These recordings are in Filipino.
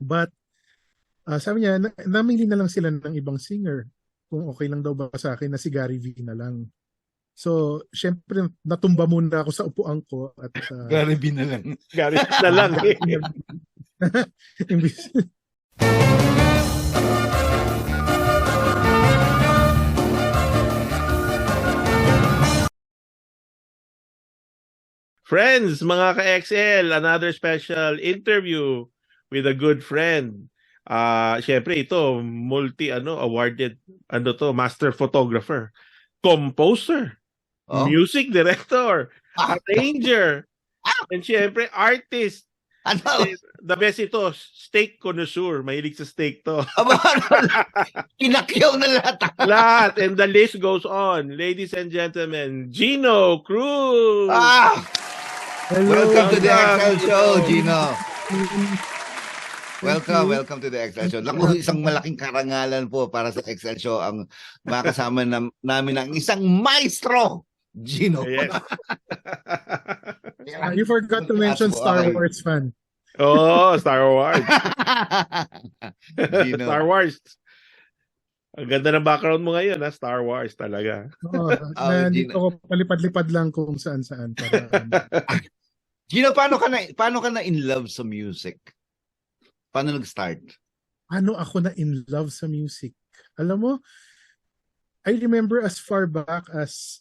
But sabi niya, namili na lang sila ng ibang singer kung okay lang daw ba sa akin na si Gary V na lang. So, syempre, natumba muna ako sa upuan ko at Gary B na lang. Gary na lang eh. imbis- Friends, mga ka-XL, another special interview with a good friend. Syempre ito, awarded master photographer, composer, music director, arranger, and syempre artist. Ano? The best ito, steak connoisseur. Mahilig sa steak to. Kinakyaw na lahat. Lahat. And the list goes on. Ladies and gentlemen, GINO CRUZ. Hello. Welcome to the XL Show, Gino. Welcome to the XL Show. Naku, isang malaking karangalan po para sa XL Show ang makasama namin ang isang maestro, Gino. Yes. You forgot to mention Star Wars fan. Oh, Star Wars. Gino. Star Wars. Ang ganda ng background mo ngayon, ha? Star Wars talaga. Dito ko palipad-lipad lang kung saan-saan. Gino, paano ka na in love sa music? Paano nag-start? Paano ako na in love sa music? Alam mo, I remember as far back as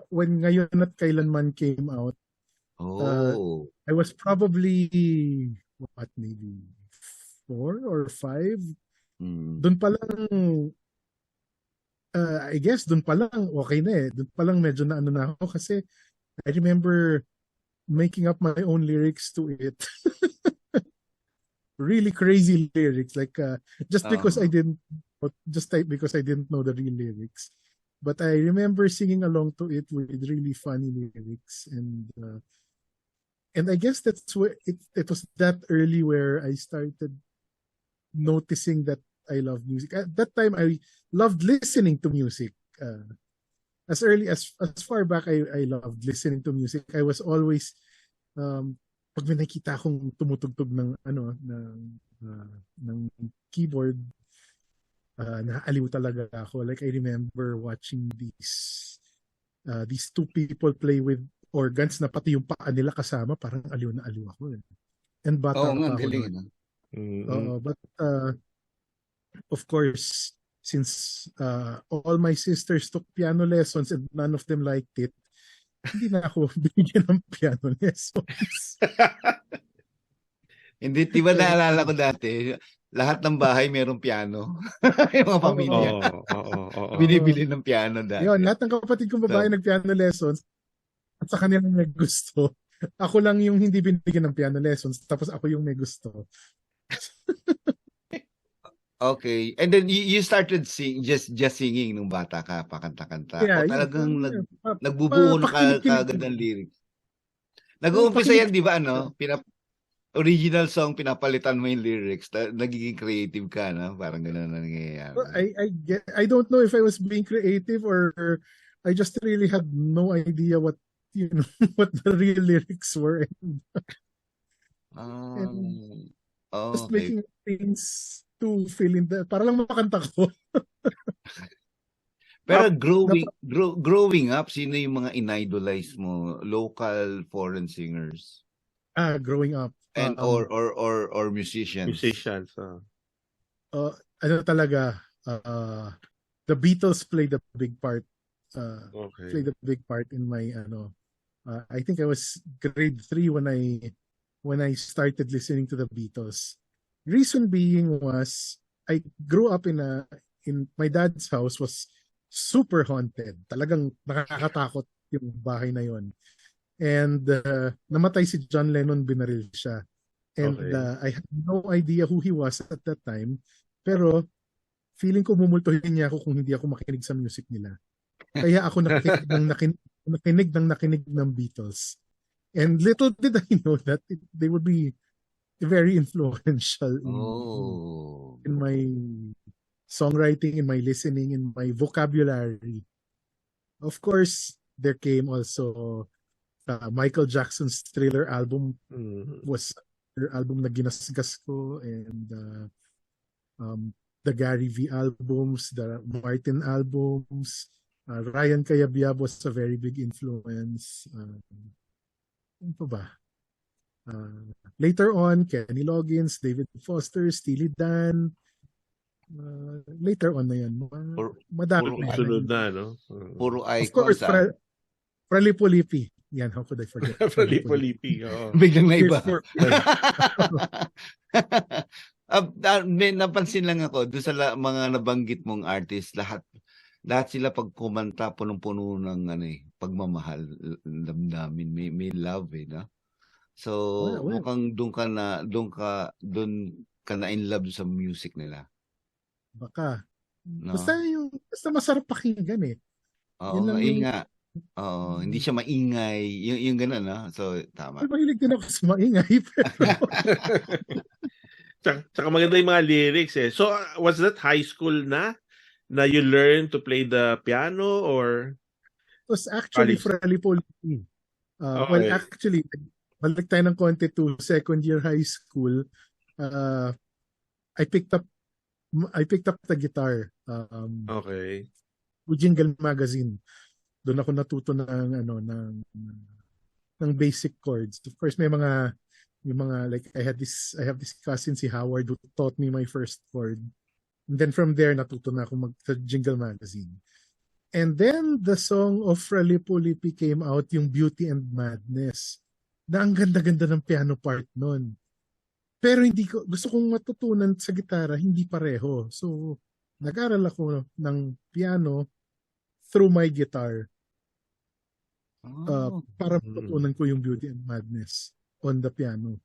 when Ngayon at Kailanman came out. I was probably maybe 4 or 5. Doon pa lang I guess doon pa lang okay na eh. Doon pa lang medyo na ako kasi I remember making up my own lyrics to it. Really crazy lyrics, like just because I didn't know the real lyrics. But I remember singing along to it with really funny lyrics, and I guess that's where it was that early where I started noticing that I love music. At that time, I loved listening to music. As far back, I loved listening to music. I was always pag may nakita akong tumutugtog ng ng keyboard, naaliw talaga ako. Like I remember watching these two people play with organs na pati yung paa nila kasama, parang aliw na aliw ako. And bata pa ako. But of course, since all my sisters took piano lessons and none of them liked it, hindi na ako binigyan ng piano lessons. Hindi, diba naalala ko dati, lahat ng bahay mayroong piano. Yung mga pamilya. Binibili ng piano dati. Yun, lahat ng kapatid kong babae nag-piano lessons at sa kanilang may gusto. Ako lang yung hindi binigyan ng piano lessons, tapos ako yung may gusto. Okay. And then you started just singing nung bata ka, pakanta-kanta. Yeah, o talagang nagbubuo na kagad ng lyrics. Nag-uumpisa yan, di ba, original song, pinapalitan mo yung lyrics, nagiging creative ka, no? Parang gano'n na nangyayari. I don't know if I was being creative or I just really had no idea what what the real lyrics were. Just making things to fill in para lang makanta ko. Pero growing up, sino yung mga in-idolize mo? Local, foreign singers? Growing up. And or musicians? Musicians. Talaga, the Beatles played a big part. Okay. Played a big part in my I think I was grade 3 when I started listening to the Beatles. Reason being was I grew up in my dad's house was super haunted. Talagang nakakatakot yung bahay na yon. And namatay si John Lennon, binaril siya. And I had no idea who he was at that time. Pero feeling ko mumultuhin niya ako kung hindi ako makinig sa music nila. Kaya ako nakinig ng Beatles. And little did I know that they would be very influential in my songwriting, in my listening, in my vocabulary. Of course, there came also Michael Jackson's Thriller album was album na ginasgas ko, and the Gary V albums, the Martin albums. Ryan Cayabyab was a very big influence. Ano pa ba? Later on, Kenny Loggins, David Foster, Steely Dan. Later on na yan. Madami Puro sunod na, no? Puro Of icons. course, Fralipo-Lipi. Yan, how could I forget? Fralipo-Lipi. Oh. Biglang na iba. May napansin lang ako doon sa mga nabanggit mong artist, lahat sila pag kumanta punong-puno ng pagmamahal, damdamin, may love no. So mukhang doon ka na in love sa music nila. Baka. No? Basta masarap pakinggan eh. Oo, nga. Oo, hindi siya maingay. Yung gano'n, no? So, tama. Mahilig din ako sa maingay. Tsaka maganda yung mga lyrics eh. So, was that high school na you learned to play the piano or? It was actually Fralipo-Lipi. Okay. Well, actually, balik tayo ng konti to second year high school. I picked up the guitar. Okay. With Jingle Magazine. Doon ako natuto ng basic chords. Of course, may mga like I have this cousin, si Howard, who taught me my first chord. And then from there, natuto na ako sa Jingle Magazine. And then the song of Fralipo-Lipi came out, yung Beauty and Madness, na ang ganda-ganda ng piano part nun. Pero gusto kong matutunan sa gitara, hindi pareho. So, nag-aral ako ng piano through my guitar. Para matutunan ko yung Beauty and Madness on the piano.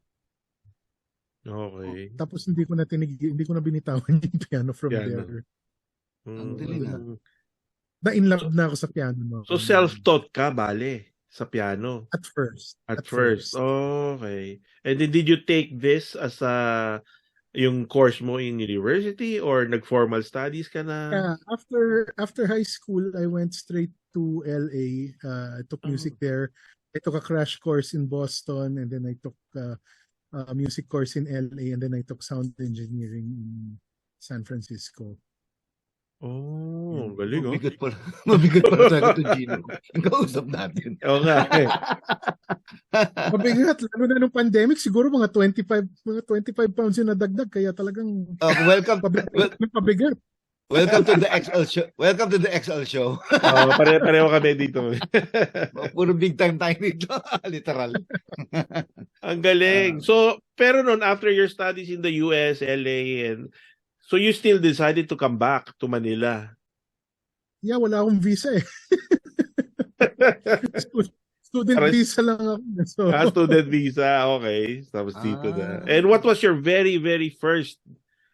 Okay. Tapos hindi ko na binitawan yung piano from there. Ang galing Na-in love na ako sa piano. So self-taught ka, bale, sa piano? At first. Okay. And then did you take this as yung course mo in university or nag-formal studies ka na? Yeah, after high school, I went straight to LA. I took music there. I took a crash course in Boston, and then I took a music course in LA, and then I took sound engineering in San Francisco. Oh, galing. Mabigat pala sa ito, Gino. Ang kausap natin. Oo nga. Mabigat, lalo na nung pandemic, siguro mga 25 pounds yung nadagdag, kaya talagang pabigat. Welcome to the XL show. Welcome to the XL show. Pareho kami dito. Puro big time tayo dito. Literal. Ang galing. So, pero noon, after your studies in the US, LA, and so you still decided to come back to Manila? Yeah, wala akong visa eh. Student visa lang ako. So. Student visa, okay. Tapos dito na. And what was your very, very first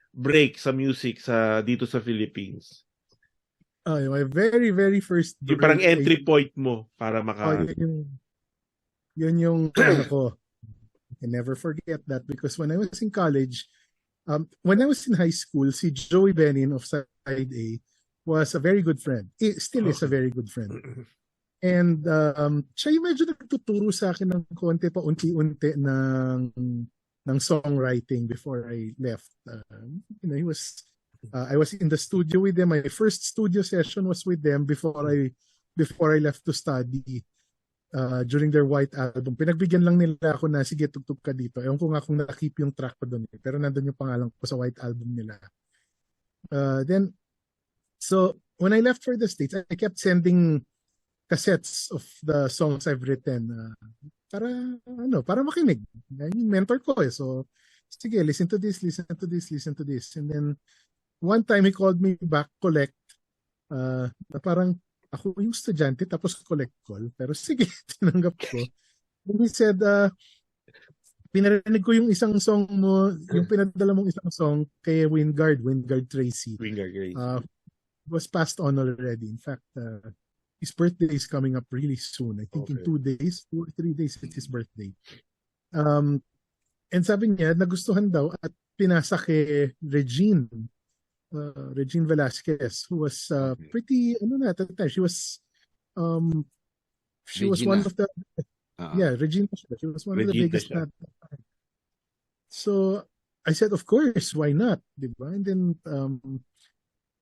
break sa music dito sa Philippines? My very, very first break. Yung parang entry point mo para yun yung ko. I can never forget that because when I was in college, when I was in high school, si Joey Benin of Side A was a very good friend. Still is a very good friend. And siya yung medyo nagtuturo sa akin ng konti pa unti-unti ng songwriting before I left. I was in the studio with them. My first studio session was with them before I left to study. During their White album. Pinagbigyan lang nila ako na, sige, tugtog ka dito. Ewan ko nga kung nakip yung track ko doon. Pero nandun yung pangalan ko sa White album nila. So, when I left for the States, I kept sending cassettes of the songs I've written para makinig. Yung mentor ko eh. So, sige, listen to this. And then, one time he called me back, collect. Na parang, ako yung estudyante tapos collect call. Pero sige, tinanggap ko. And he said, pinarinig ko yung isang song mo, yung pinadala mong isang song kay Wingard Tracy. Wingard Tracy. It was passed on already. In fact, his birthday is coming up really soon. I think in 2 days, 2 or 3 days, it's his birthday. And sabi niya, nagustuhan daw at pinasa kay Regine Velasquez, who was pretty, at the time, she was one of the, Regine, she was one of the biggest. So I said, of course, why not? Diba? And then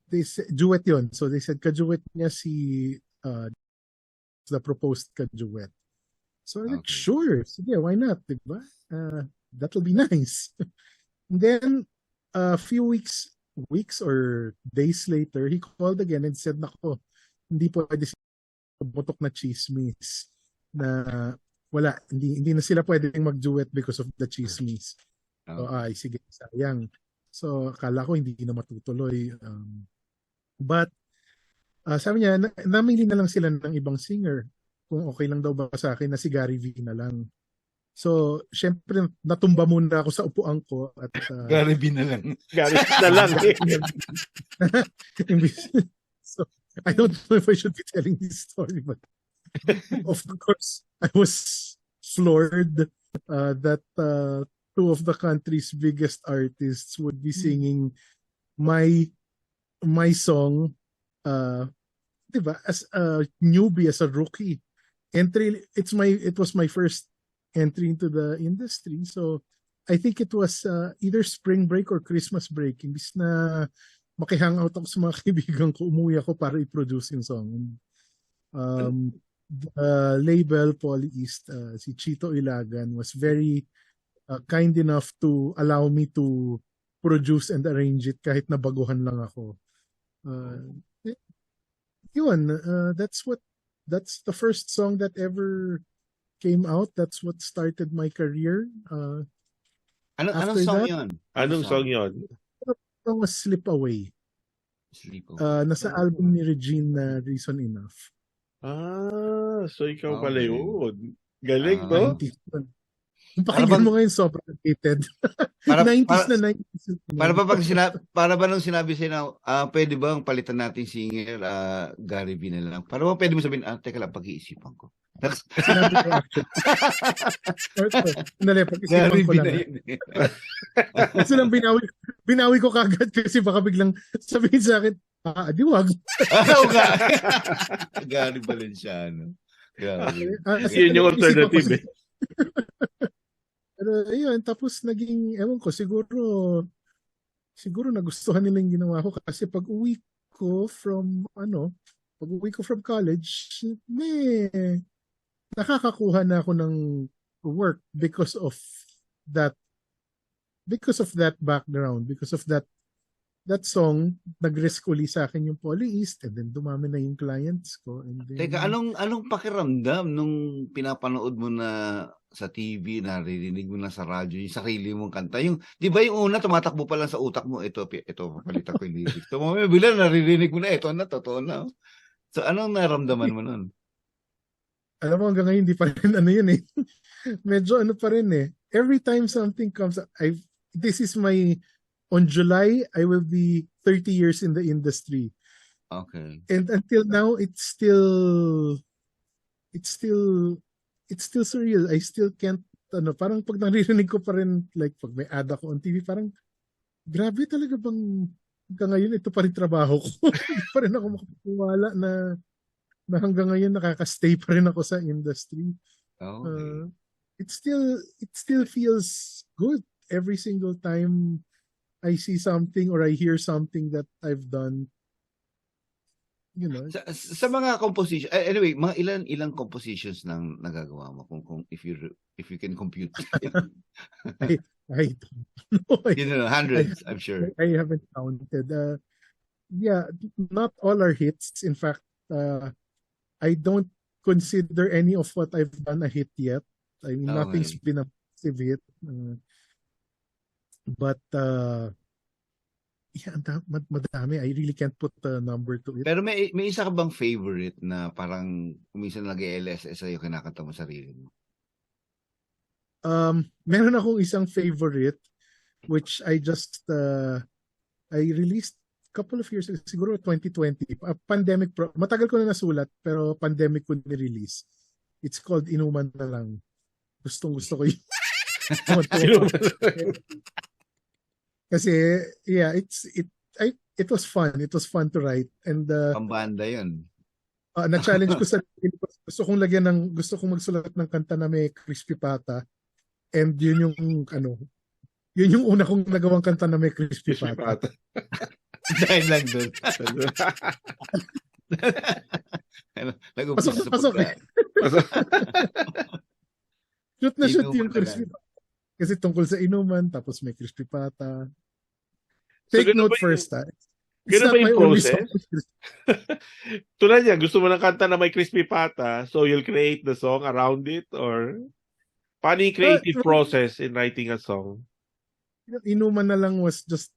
they said, duet yun. So they said, ka-duet niya si the proposed ka-duet. So I said, sure, sige, why not? Diba? That'll be nice. And then a few weeks or days later, he called again and said, nako, hindi pwede butok na chismis na wala, hindi na sila pwedeng mag-duet because of the chismis. So, sige, sayang. So, akala ko hindi na matutuloy. But, sabi niya, namili na lang sila ng ibang singer. Kung okay lang daw ba sa akin na si Gary V na lang. So, syempre, natumba muna ako sa upuan ko. At, Gary V na lang. Gary V na lang. So, I don't know if I should be telling this story, but of course, I was floored that two of the country's biggest artists would be singing my song, diba, as a newbie, as a rookie. It was my first entry into the industry. So I think it was either spring break or Christmas break. Imbis na makihangout ako sa mga kaibigan ko, umuwi ako para i-produce yung song. The label, Poly East, si Chito Ilagan, was very kind enough to allow me to produce and arrange it kahit na baguhan lang ako. That's the first song that ever came out. That's what started my career. Anong song yun? Anong song yun? It was Slip Away. Nasa album ni Regine na Reason Enough. So ikaw pala yun. Galing, no? Pakinggan mo ngayon, sobrang dated. 90s na 90s. Para ba nung sinabi sa'yo na pwede bang palitan natin singer Gary V na lang? Para ba pwede mo sabihin, teka lang, pag-iisipan ko. Sinabi ko actually. Pag-isipan ko lang. Kasi lang binawi ko kagad kasi baka biglang sabihin sa akin, di wag. Gary Valenciano. Yun yung alternative eh. Pero ayun, tapos naging, ewan ko, siguro nagustuhan nila yung ginawa ko kasi pag-uwi ko from college, nakakakuha na ako ng work because of that background, because of that song. Nag-risk uli sa akin yung Poly East and then dumami na yung clients ko. And then, teka, anong pakiramdam nung pinapanood mo na sa TV, naririnig mo na sa radyo yung sarili mong kanta? Yung, di ba yung una, tumatakbo pa lang sa utak mo, ito papalitan ko yung lyrics. So, bila naririnig mo na, ito na, totoo na. So, anong naramdaman mo nun? Alam mo, hanggang ngayon, hindi pa rin yun eh. Medyo pa rin eh. Every time something comes up, on July, I will be 30 years in the industry. Okay. And until now, it's still surreal. I still can't, parang pag naririnig ko pa rin, like pag may ad ako on TV, parang, grabe talaga bang hanggang ngayon, ito pa rin trabaho ko. Hindi pa rin ako makapaniwala na hanggang ngayon nakaka-stay pa rin ako sa industry. Okay. It still feels good every single time I see something or I hear something that I've done. You know. Sa mga composition, anyway, mga ilang compositions nang nagagawa mo kung if you can compute. I don't know. Hundreds, I'm sure. I haven't counted. Yeah, not all are hits. In fact, I don't consider any of what I've done a hit yet. I mean, nothing's been a massive hit. But yeah, madami. I really can't put a number to it. Pero may isa ka bang favorite na parang minsan nag-LSS sa'yo kinakanta mo sarili mo? Meron akong isang favorite which I released a couple of years ago, siguro 2020. Pandemic, matagal ko na nasulat pero pandemic ko ni-release. It's called Inuman na Lang. Gustong-gusto ko yun. Kasi yeah, it was fun. It was fun to write and pambanda 'yun. Na-challenge ko sa gusto kong magsulat ng kanta na may crispy pata and yun yung Yun yung una kong nagawang kanta na may crispy Crispy pata. pata. Dahil lang doon. Nag-umpisa sa Pasok eh. Shoot na shoot yung Inuman crispy na. pata. Kasi tungkol sa inuman, tapos may crispy pata. So, Take ganun note ba first, ha? It's ganun not ba yung my only process? song with crispy. Tulad yan, gusto mo ng kanta na may crispy pata, so you'll create the song around it, or paano yung creative process in writing a song? Inuman na lang was just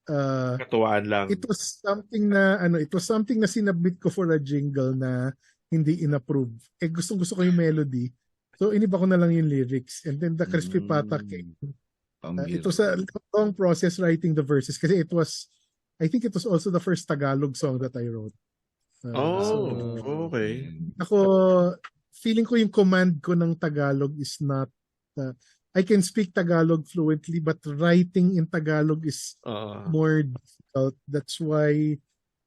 Katuwaan lang. it was something na sinabit ko for a jingle na hindi inapprove. Gustong-gusto ko yung melody. So iniba ko na lang yung lyrics, and then the crispy pata came. It was a long process writing the verses kasi I think it was also the first Tagalog song that I wrote. Okay. Ako, feeling ko yung command ko ng Tagalog is not, I can speak Tagalog fluently, but writing in Tagalog is more difficult. That's why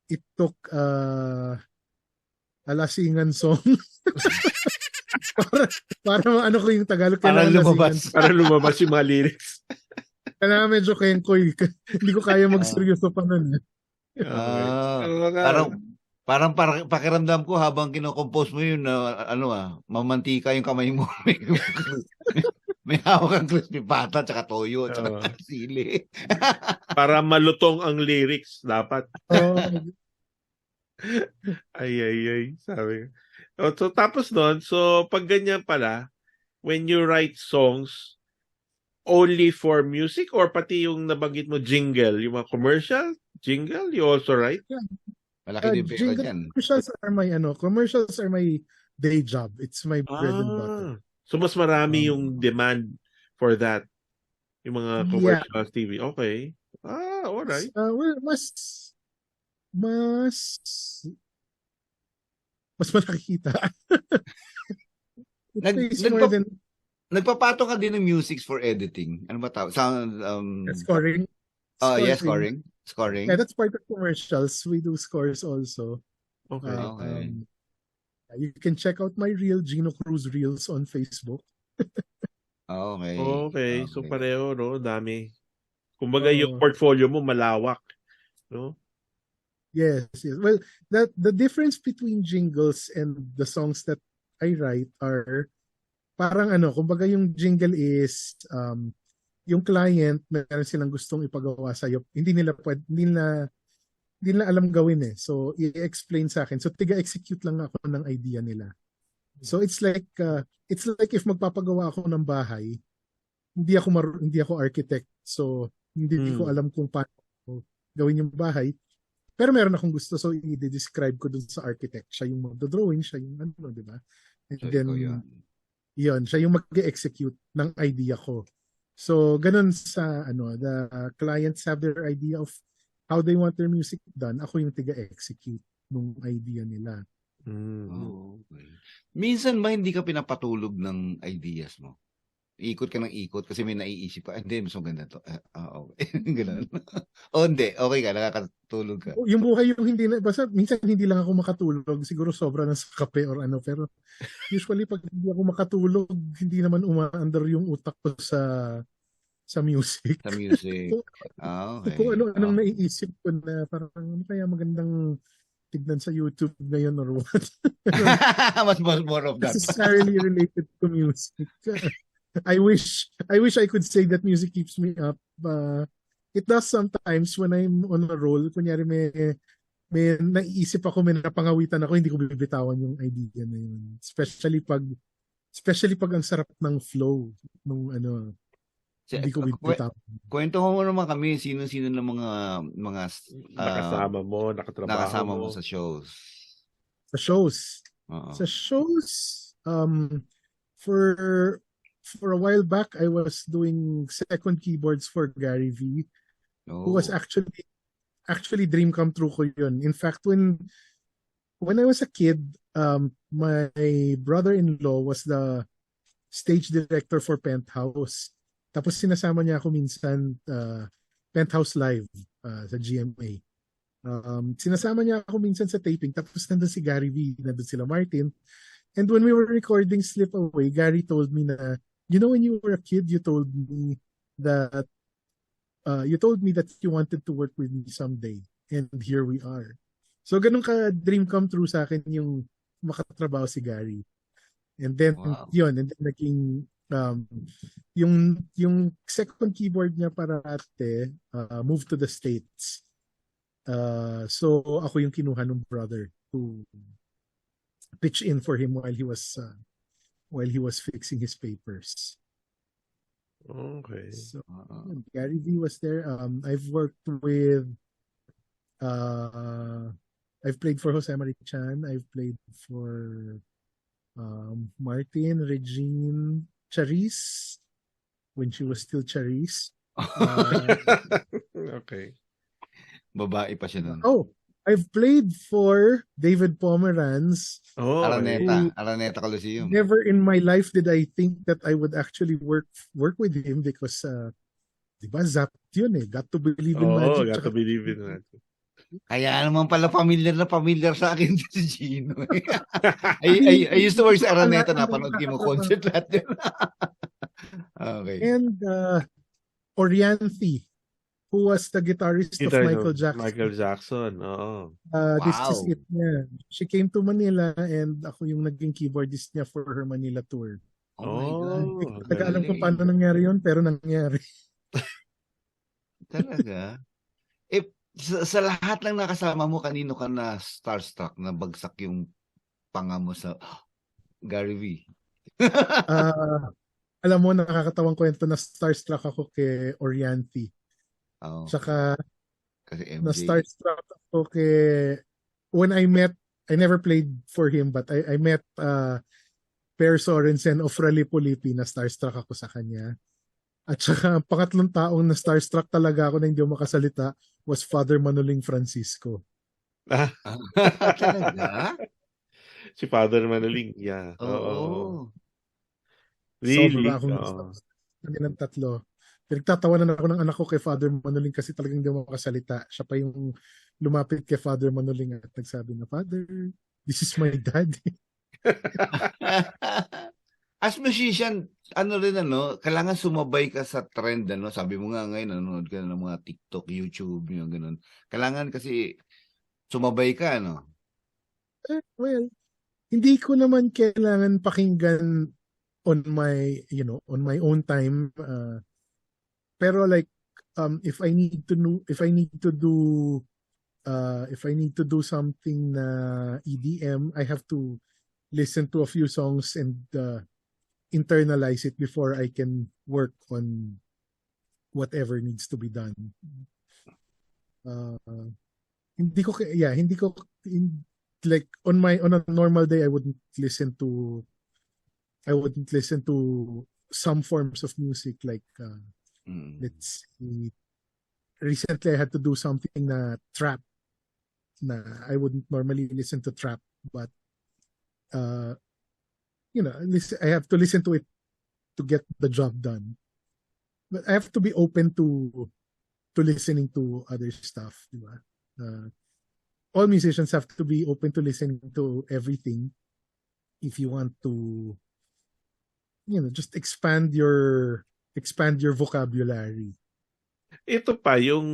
it took a lasingan song. para ano ko yung Tagalog. Para lumabas yung mga lyrics. Kaya medyo kenkoy. Hindi ko kaya magseryoso pa nun. Parang pakiramdam ko habang kino-compose mo yun, mamantika yung kamay mo. May hawak kang crispy pata tsaka toyo tsaka sili. Para malutong ang lyrics dapat. Ay, sabi. So tapos doon, so pag ganyan pala, when you write songs, only for music or pati yung nabanggit mo jingle, yung mga commercial jingle, you also write? Yeah. Malaki din pera dyan. Commercials are my day job. It's my bread and butter. So mas marami yung demand for that. Yung mga commercials TV. Okay. Alright. Well, mas malakita. Nagpapato ka din ng music for editing. Ano ba tawag? Scoring. Yes, scoring. Yeah, that's part of commercials. We do scores also. Okay. You can check out my reel, GINO CRUZ Reels on Facebook. Okay. So pareho, no? Dami. Kumbaga yung portfolio mo malawak, no? Yes. Well, the difference between jingles and the songs that I write are parang kumbaga yung jingle is yung client, meron silang gustong ipagawa sa iyo. Hindi nila alam gawin eh. So i-explain sa akin. So tiga-execute lang ako ng idea nila. So it's like if magpapagawa ako ng bahay, hindi ako architect. So hindi ko alam kung paano gawin yung bahay. Pero meron akong gusto, so i-describe ko dun sa architect. Siya yung mag-drawing, siya yung di ba? And then yun, siya yung mag-execute ng idea ko. So, ganun sa, the clients have their idea of how they want their music done. Ako yung tiga-execute ng idea nila. Okay. Minsan ba hindi ka pinapatulog ng ideas mo? Ikot ka ng ikot kasi may naiisip ka. Hindi, mas maganda to. Okay. Ganun. Hindi. Okay ka, nakakatulog ka. Yung buhay yung hindi na, basta minsan hindi lang ako makatulog. Siguro sobra na sa kape or pero usually pag hindi ako makatulog, hindi naman umaandar yung utak ko sa music. Sa music. Okay. Kung anong naiisip ko na parang kaya magandang tignan sa YouTube ngayon or what. Mas more of that. Necessarily related to music. I wish I could say that music keeps me up. It does sometimes when I'm on a roll. Kunyari may naiisip ako, may napangawitan ako, hindi ko bibitawan yung idea na yun. Especially pag ang sarap ng flow nung hindi ko bibitawan. Kwento mo naman kami sino-sino ng mga nakasama mo, nakasama mo sa shows. Sa shows. Sa shows, for a while back, I was doing second keyboards for Gary V, who was actually dream come true ko yun. In fact, when I was a kid, my brother-in-law was the stage director for Penthouse. Tapos sinasama niya ako minsan Penthouse Live sa GMA. Sinasama niya ako minsan sa taping. Tapos nandun si Gary V, nandun sila Martin. And when we were recording Slip Away, Gary told me na, when you were a kid, you told me that you told me that you wanted to work with me someday, and here we are. So ganun ka dream come true sa akin yung makatrabaho si Gary. And then yun, and then naging yung second keyboard niya parate moved to the States. So ako yung kinuha ng brother to pitch in for him while he was fixing his papers. Okay. So Gary V was there. I've worked with I've played for Jose Marie Chan. I've played for Martin, Regine, Charisse when she was still Charisse. Okay. Babae pa siya nun. I've played for David Pomeranz. Araneta Coliseum. Never in my life did I think that I would actually work with him because diba Zap yun eh. Got to Believe in Magic. Got to Believe in Magic. Kaya naman pala familiar sa akin si Gino. I used to work sa Araneta, napanood ko mo concert lahat yun. Okay. And Orianthi, who was the guitarist of Michael Jackson. Michael Jackson, oo. This is it niya. She came to Manila and ako yung naging keyboardist niya for her Manila tour. Oh my God. Hindi ko talaga alam kung paano nangyari yun, pero nangyari. Talaga? Sa lahat ng nakasama mo, kanino ka na starstruck na bagsak yung panga mo sa Gary V? Alam mo, nakakatawang kwento na starstruck ako kay Orianthi. Tsaka na starstruck ako when I never played for him, but I met Per Sorensen of Raleigh-Polipi, na starstruck ako sa kanya. At saka pangatlong taong na starstruck talaga ako na hindi makasalita was Father Manoling Francisco. Talaga? Si Father Manoling, yeah. Oo. Really? Sobra akong ng tatlo. Pinagtatawanan ako ng anak ko kay Father Manoling kasi talagang hindi makasalita. Siya pa yung lumapit kay Father Manoling at nagsabi na, Father, this is my daddy. As musician, kailangan sumabay ka sa trend, Sabi mo nga ngayon, nanonood ka ng mga TikTok, YouTube, yung ganun. Kailangan kasi sumabay ka, Well, hindi ko naman kailangan pakinggan on my own time. Pero like, if I need to do something na EDM, I have to listen to a few songs and internalize it before I can work on whatever needs to be done. Like on a normal day I wouldn't listen to some forms of music like let's see, recently I had to do something na trap na I wouldn't normally listen to trap, but I have to listen to it to get the job done. But I have to be open to listening to other stuff, diba? All musicians have to be open to listening to everything if you want to, just expand your vocabulary. Ito pa, yung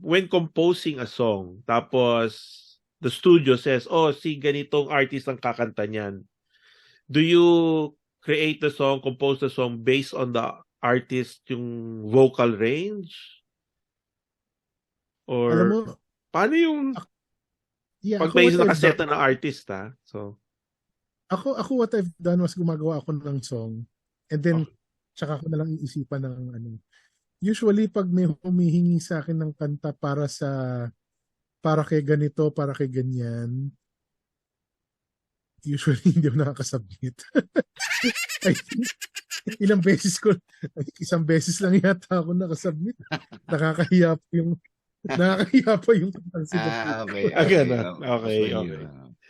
when composing a song, tapos the studio says, si ganitong artist ang kakanta niyan. Do you create the song, compose the song based on the artist, yung vocal range? Or alam mo, paano yung pag may nakaseta na artist, ha? So, ako what I've done was gumagawa ako ng song and then tsaka ko na lang iisipan ng Usually pag may humihingi sa akin ng kanta para kay ganito, para kay ganyan, usually hindi ako nakakasubmit. I think isang beses lang yata ako nakasubmit. Nakakahiya pa yung Okay.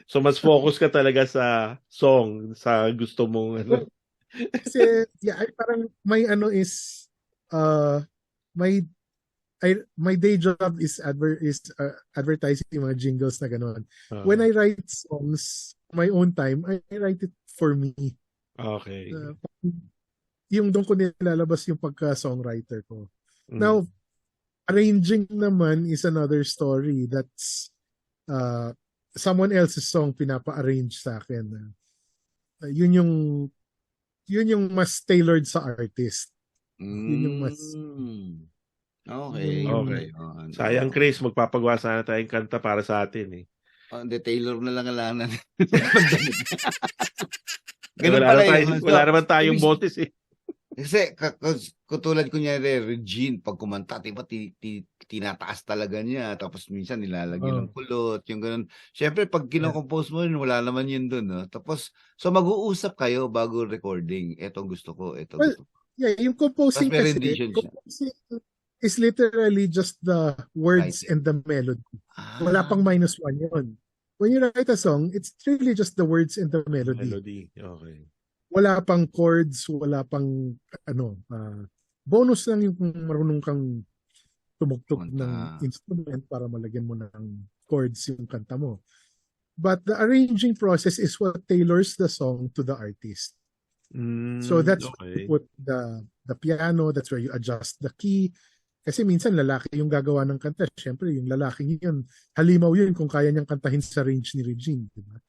So mas focus ka talaga sa song, sa gusto mong Kasi parang my my day job is advertising yung mga jingles na gano'n. When I write songs my own time, I write it for me. Okay. Yung doon ko nilalabas yung pagka-songwriter ko. Now, Arranging naman is another story. That's someone else's song pinapa-arrange sa akin. Yun yung mas tailored sa artist. Yun yung mas Okay. Okay. Sayang, Chris, magpapagawa sana tayong kanta para sa atin eh. The Taylor na lang alangan. Ganun pala yun. Wala naman tayong boses eh. Kasi katulad ko niya Regine, pag kumanta, diba tinataas talaga niya. Tapos minsan nilalagyan ng kulot, yung ganun. Siyempre, pag kinocompose mo rin, wala naman yun dun. No? Tapos, so mag-uusap kayo bago recording. Ito gusto ko, ito gusto ko. Yeah, yung composing kasi, composing is literally just the words and the melody. Wala pang -1 yun. When you write a song, it's really just the words and the melody. Okay. Wala pang chords, wala pang bonus lang yung kung marunong kang tumugtog ng instrument para malagyan mo ng chords yung kanta mo. But the arranging process is what tailors the song to the artist. So that's where you put the piano, that's where you adjust the key. Kasi minsan lalaki yung gagawa ng kanta. Siyempre, yung lalaki yun, halimaw yun kung kaya niyang kantahin sa range ni Regine. Diba?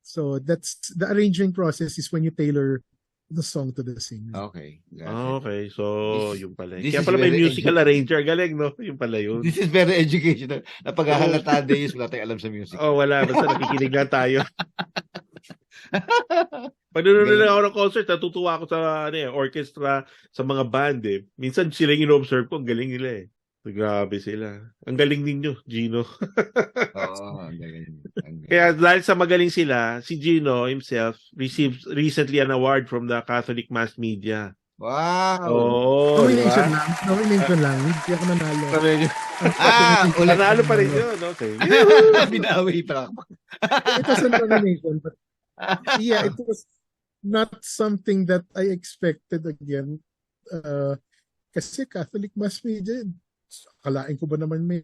So that's the arranging process is when you tailor the song to the singer. Okay. Okay. So, yung pala. Kaya pala may musical arranger. Galing, no? Yung pala yun. This is very educational. Napaghahalata days, wala tayong alam sa music. Wala. Basta nakikinig lang tayo. Pag nanonood ako ng concert, natutuwa ako sa orchestra, sa mga band eh. Minsan sila yung in-observe ko, ang galing nila eh. Grabe sila. Ang galing ninyo, Gino. Ang galing. Kaya dahil sa magaling sila, si Gino himself received recently an award from the Catholic Mass Media. Wow! Nomination lang. Nomination lang. Hindi ako nanalo. Nanalo pa rin yun. Okay. Binawi pa ako. It was a nomination, but yeah, it was not something that I expected again. Kasi Catholic Mass Media, akalain ko ba naman may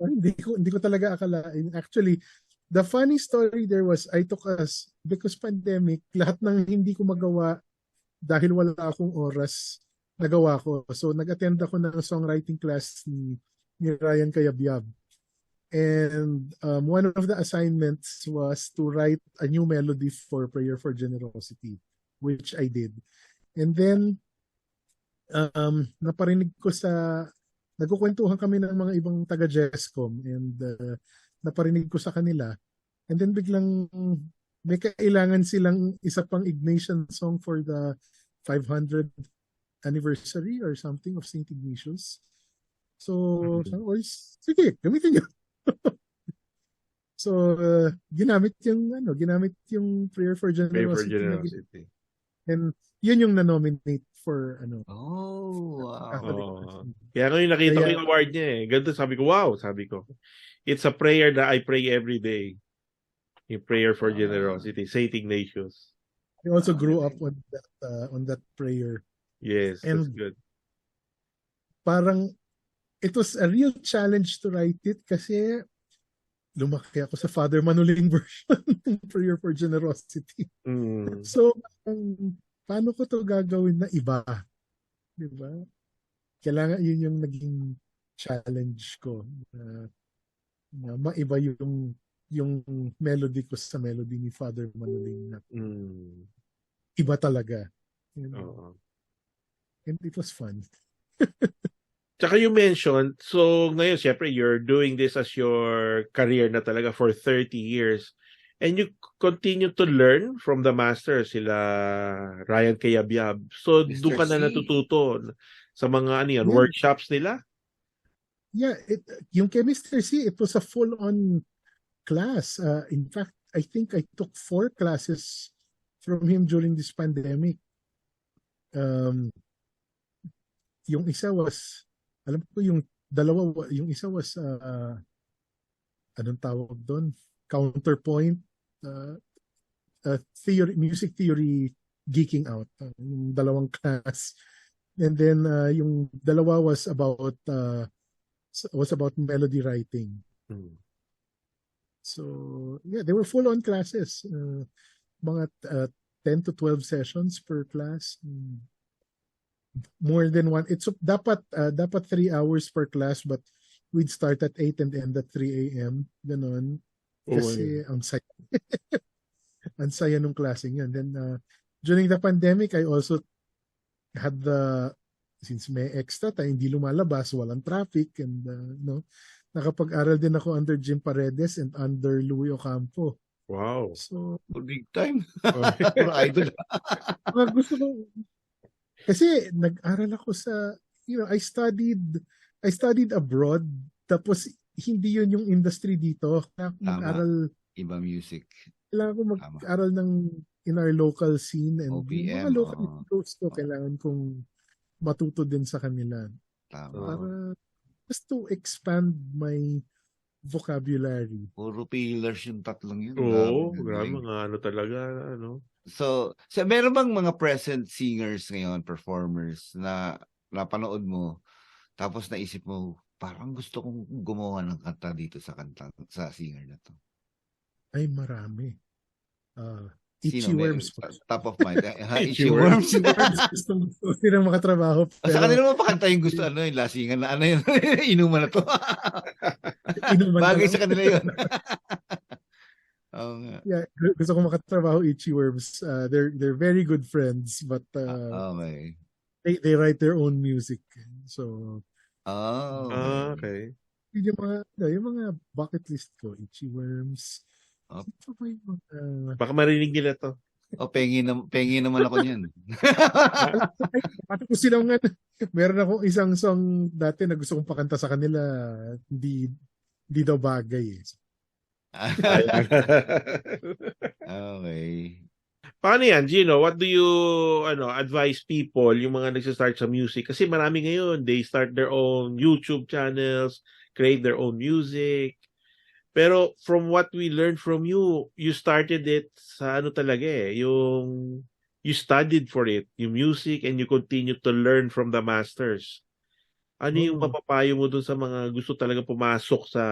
hindi ko talaga akalain. Actually, the funny story there was I took us because pandemic, lahat ng hindi ko magawa dahil wala akong oras nagawa ko. So nag-attend ako ng songwriting class ni Ryan Cayabyab. And one of the assignments was to write a new melody for Prayer for Generosity, which I did. And then naparinig ko nagkukwentuhan kami ng mga ibang taga-Jescom and naparinig ko sa kanila. And then biglang may kailangan silang isa pang Ignatian song for the 500th anniversary or something of St. Ignatius. So, sige, gamitin nyo. So, ginamit yung Prayer for Generosity. And yun yung na-nominate for Kaya ngayon nakita ko yung award niya eh. Ganito sabi ko, wow, it's a prayer that I pray every day. Yung Prayer for Generosity, St. Ignatius. I also grew up on that prayer. Yes, and that's good. Parang it was a real challenge to write it kasi lumaki ako sa Father Manuling version ng Prayer for Generosity. So, paano ko to gagawin na iba? Diba? Kailangan yun yung naging challenge ko. Na maiba yung melody ko sa melody ni Father Manuling. Iba talaga. You know? And it was fun. Tsaka you mentioned, so ngayon, syempre, you're doing this as your career na talaga for 30 years. And you continue to learn from the masters, sila Ryan Cayabyab. So, doon ka na natututo sa mga workshops nila? Yeah, yung kay Mr. C, it was a full-on class. In fact, I think I took 4 classes from him during this pandemic. Yung isa was, alam ko yung dalawa, yung isa was, anong tawag doon? Counterpoint, theory, music theory geeking out. Yung dalawang class. And then, yung dalawa was about melody writing. So, yeah, they were full-on classes. Mga 10 to 12 sessions per class. more than one. It's dapat 3 hours per class, but we'd start at 8 and end at 3 a.m. Ganon. Kasi ang saya. Ang saya nung klaseng yun. Then during the pandemic, I also had since may extra time, hindi lumalabas, walang traffic, and nakapag-aral din ako under Jim Paredes and under Louis Ocampo. Wow. So, big time. Puro idol. Gusto ko, kasi nag-aral ako sa, I studied abroad, tapos hindi yun yung industry dito. Kaya ako mag-aral. Iba music. Kailangan ko mag-aral in our local scene, and OPM, mga local heroes ko, kailangan kong matuto din sa kanila. Tama. Para just to expand my vocabulary. Puro pillars yung tatlong yun. Oo, grabe mga talaga, So, meron bang mga present singers ngayon, performers, na napanood mo, tapos naisip mo, parang gusto kong gumawa ng kanta dito sa singer na to? Ay, marami. Itchy Worms. Top of mind. Itchy Worms. Gusto silang makatrabaho. Pero... Sa kanila mo pakanta yung gusto, yung lasingan na, yun, inuman na to. Bagay sa kanila yun. Yeah, gusto ko makatrabaho Itchy Worms. They're very good friends, but okay. They write their own music. So, okay. Yung mga bucket list ko, Itchy Worms. Baka marinig nila to. Pengi naman ako niyan. Pati ko silang meron akong isang song dati na gusto kong pakanta sa kanila, hindi daw bagay. Okay. Paano yan, Gino? What do you advise people, yung mga nagsistart sa music? Kasi marami ngayon, they start their own YouTube channels, create their own music. Pero from what we learned from you, you started it sa talaga yung you studied for it, yung music, and you continue to learn from the masters. Ano yung mapapayo mo dun sa mga gusto talaga pumasok sa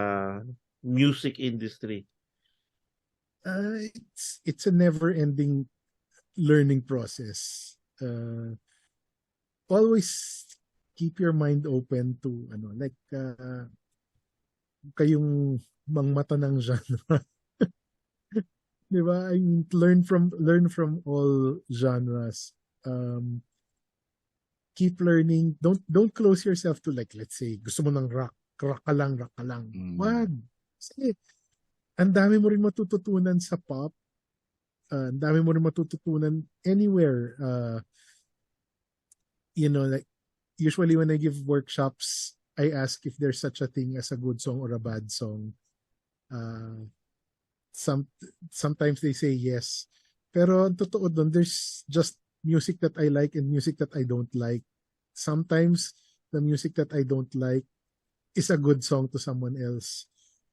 music industry? It's a never-ending learning process. Always keep your mind open to kayong mangmata ng genre. Diba? I mean, learn from all genres. Keep learning. Don't close yourself to, like, let's say, gusto mo ng rock ka lang. Wag. Kasi ang dami mo rin matututunan sa pop. Ang dami mo rin matututunan anywhere. Like, usually when I give workshops, I ask if there's such a thing as a good song or a bad song. Sometimes they say yes. Pero ang totoo doon, there's just music that I like and music that I don't like. Sometimes the music that I don't like is a good song to someone else.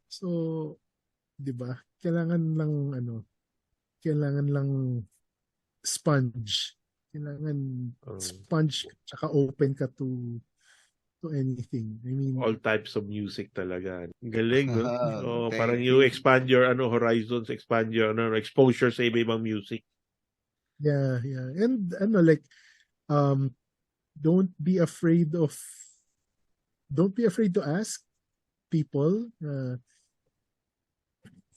So, 'di ba? Kailangan lang sponge. Kailangan sponge tsaka open ka to anything. I mean, all types of music talaga. Galing, no? Okay. Parang you expand your horizons, expand your exposure sa iba-ibang music. Yeah. And don't be afraid to ask people.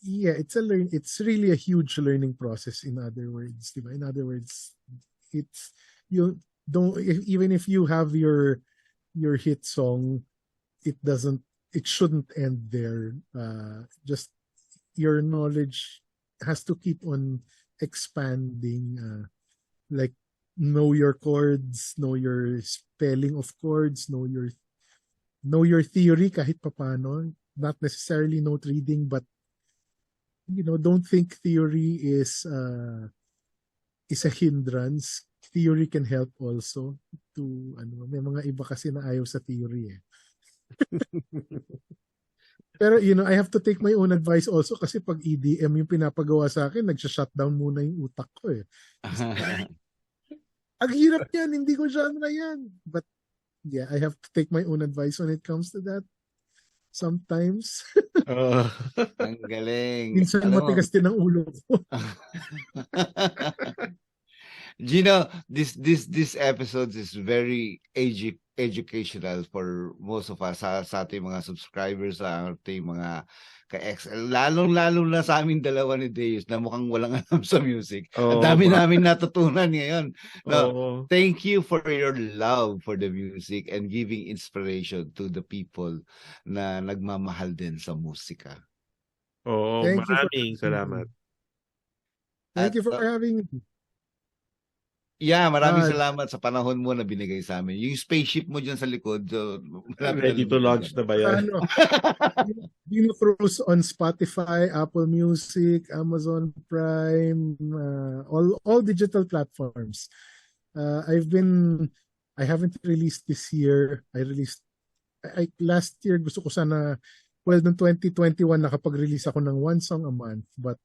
It's really a huge learning process, in other words, diba? In other words, it's even if you have your hit song, it shouldn't end there. Just your knowledge has to keep on expanding. Like, know your chords, know your spelling of chords, know your theory kahit papano. Not necessarily note reading, but don't think theory is a hindrance. Theory can help also to may mga iba kasi na ayaw sa theory Pero I have to take my own advice also, kasi pag EDM yung pinapagawa sa akin, nagsha-shutdown muna yung utak ko Ang hirap yan, hindi ko genre yan. But yeah, I have to take my own advice when it comes to that. Sometimes. Ang galing. Minsan matigas din ang ulo ko. Gino, this episode is very educational for most of us, sa ating mga subscribers, sa ating mga ka-XL, lalong-lalo na sa aming dalawa ni Deus na mukhang walang alam sa music. Ang dami namin natutunan ngayon. No, thank you for your love for the music and giving inspiration to the people na nagmamahal din sa musika. Maraming salamat. Thank you for having me. Yeah, maraming salamat sa panahon mo na binigay sa amin. Yung spaceship mo dyan sa likod, so, ready to launch na ba yan? GINO CRUZ on Spotify, Apple Music, Amazon Prime, all digital platforms. I haven't released this year. Last year gusto ko sana, well, noong 2021 nakapag-release ako ng one song a month, but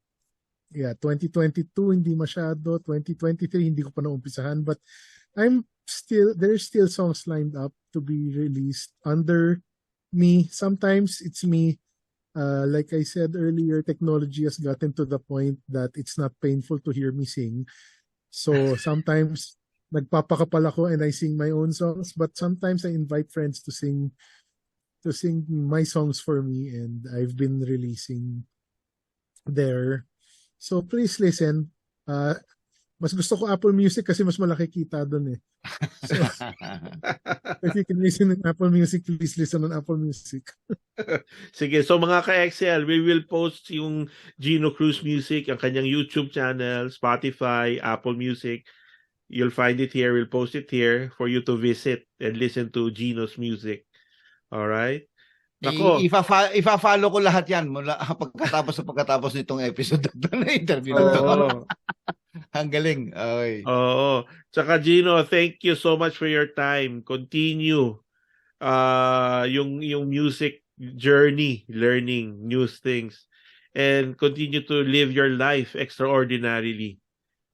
yeah, 2022 hindi masyado, 2023 hindi ko pa naumpisahan, but there's still songs lined up to be released under me. Sometimes it's me. Like I said earlier, technology has gotten to the point that it's not painful to hear me sing. So sometimes nagpapakapal ako and I sing my own songs, but sometimes I invite friends to sing my songs for me, and I've been releasing there. So please listen. Mas gusto ko Apple Music kasi mas malaki kita doon eh. So, if you can listen on Apple Music, please listen on Apple Music. Sige, so mga ka-XL, we will post yung GINO CRUZ Music, ang kanyang YouTube channel, Spotify, Apple Music. You'll find it here. We'll post it here for you to visit and listen to Gino's music. All right? Ifa-follow ko lahat yan mula pagkatapos nitong episode na interview na to. Ang galing. Okay. Tsaka Gino, thank you so much for your time. Continue yung music journey, learning new things, and continue to live your life extraordinarily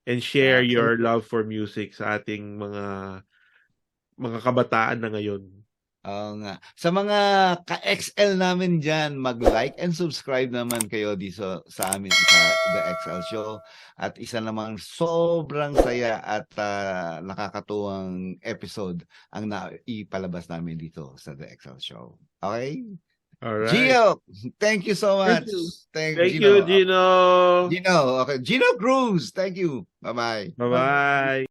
and share your love for music sa ating mga kabataan na ngayon. Nga. Sa mga ka-XL namin dyan, mag-like and subscribe naman kayo dito sa amin sa The XL Show. At isa namang sobrang saya at nakakatuwang episode ang naipalabas namin dito sa The XL Show. Okay? Alright. Gino, thank you so much. Thank you, Gino. Gino, okay. GINO CRUZ, thank you. Bye-bye. Bye-bye.